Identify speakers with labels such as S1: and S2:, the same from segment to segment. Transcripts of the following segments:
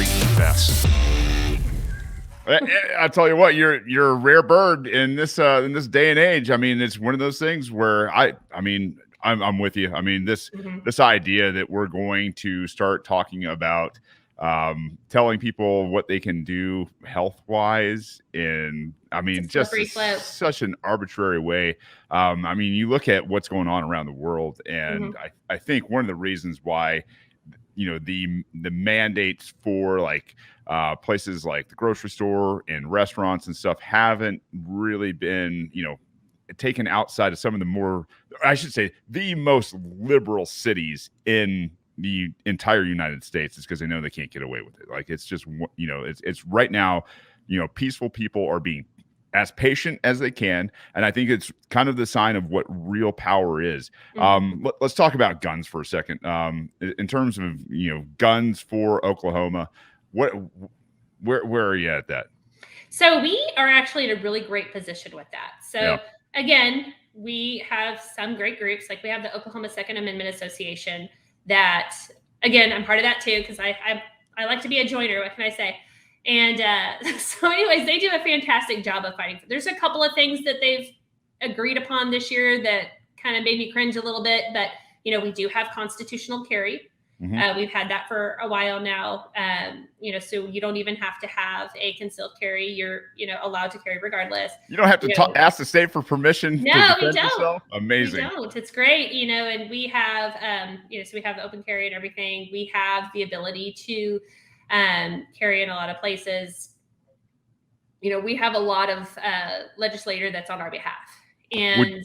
S1: carry vests. I tell you what, you're a rare bird in this day and age. I mean, it's one of those things where I'm with you. I mean, this idea that we're going to start talking about telling people what they can do health wise, and I mean, just such an arbitrary way. I mean, you look at what's going on around the world, and I think one of the reasons why the mandates for like places like the grocery store and restaurants and stuff haven't really been taken outside of some of the more, I should say, the most liberal cities in the entire United States. Is because they know they can't get away with it. Like, it's just it's right now, peaceful people are being as patient as they can, and I think it's kind of the sign of what real power is. Let's talk about guns for a second. In terms of guns for Oklahoma, where are you at that?
S2: So we are actually in a really great position with that. So again, we have some great groups, like we have the Oklahoma Second Amendment Association. That, again, I'm part of that too, because I like to be a joiner. What can I say? And so anyways, they do a fantastic job of fighting. There's a couple of things that they've agreed upon this year that kind of made me cringe a little bit, but we do have constitutional carry. We've had that for a while now. So you don't even have to have a concealed carry. You're allowed to carry regardless.
S1: You don't have to ask the state for permission.
S2: No, we don't.
S1: Yourself? Amazing.
S2: We don't. It's great. And we have so we have the open carry and everything. We have the ability to carry in a lot of places. We have a lot of legislator that's on our behalf. And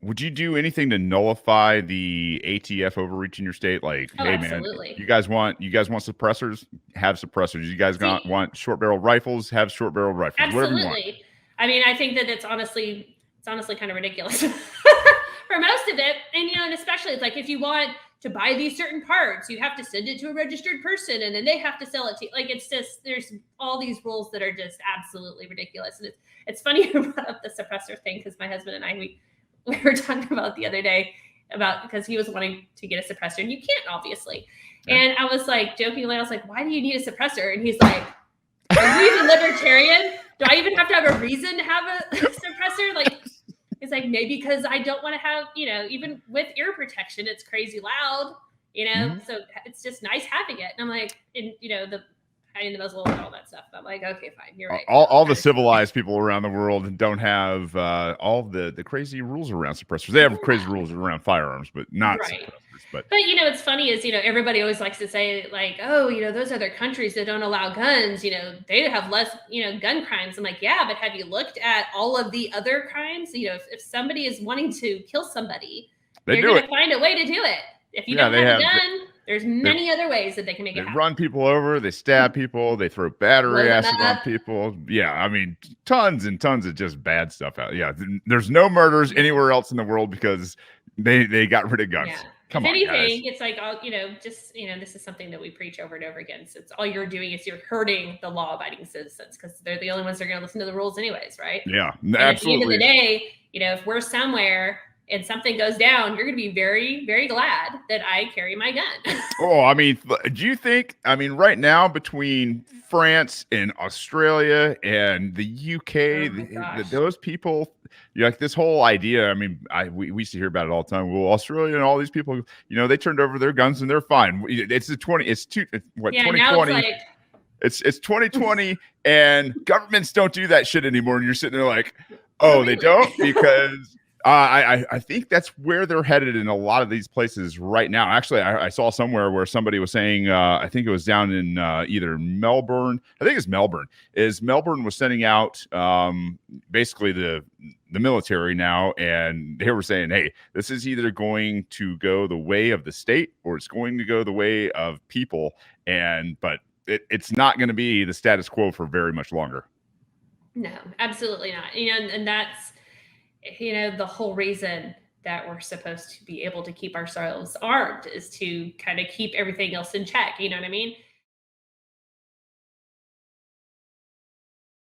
S1: would you do anything to nullify the ATF overreach in your state? Like, hey,
S2: absolutely.
S1: Man, you guys want suppressors? Have suppressors. You guys want short barrel rifles? Have short barrel rifles.
S2: Absolutely.
S1: Whatever you want.
S2: I mean, I think that it's honestly kind of ridiculous for most of it. And and especially it's like, if you want to buy these certain parts, you have to send it to a registered person, and then they have to sell it to you. Like, it's just, there's all these rules that are just absolutely ridiculous. And it's funny you brought up the suppressor thing, because my husband and I, we were talking about the other day because he was wanting to get a suppressor, and you can't, obviously. Yeah. And I was like, jokingly, I was like, why do you need a suppressor? And he's like, are you even libertarian? Do I even have to have a reason to have a suppressor? Like, it's like, maybe because I don't want to have, even with ear protection, it's crazy loud, so it's just nice having it. And I'm like, the hiding the muzzle and all that stuff. I'm like, okay, fine, you're right.
S1: All the civilized people around the world don't have all the crazy rules around suppressors. They have crazy rules around firearms, but not suppressors. But
S2: it's funny is, everybody always likes to say, like, oh, those other countries that don't allow guns, they have less, gun crimes. I'm like, yeah, but have you looked at all of the other crimes? If somebody is wanting to kill somebody, they're going to find a way to do it. If you don't have a gun, there's many other ways that they can make it happen.
S1: They run people over, they stab people, they throw battery acid on people. Yeah, I mean, tons and tons of just bad stuff out. Yeah, there's no murders anywhere else in the world because they got rid of guns.
S2: Yeah.
S1: Come
S2: if
S1: on,
S2: anything,
S1: guys.
S2: it's like, this is something that we preach over and over again. So it's all you're doing is you're hurting the law-abiding citizens, because they're the only ones that are going to listen to the rules anyways, right?
S1: Yeah,
S2: and
S1: absolutely.
S2: At the end of the day, if we're somewhere and something goes down, you're going to be very, very glad that I carry my gun.
S1: Oh, I mean, do you think, right now between France and Australia and the UK, those people, like this whole idea, we used to hear about it all the time. Well, Australia and all these people, they turned over their guns and they're fine. It's 2020. It's 2020 and governments don't do that shit anymore. And you're sitting there like, oh, they don't? Because I think that's where they're headed in a lot of these places right now. Actually, I saw somewhere where somebody was saying, I think it was down in either Melbourne. I think it's Melbourne. Melbourne was sending out basically the military now, and they were saying, hey, this is either going to go the way of the state or it's going to go the way of people. But it's not going to be the status quo for very much longer.
S2: No, absolutely not. And that's, the whole reason that we're supposed to be able to keep ourselves armed is to kind of keep everything else in check. You know what I mean?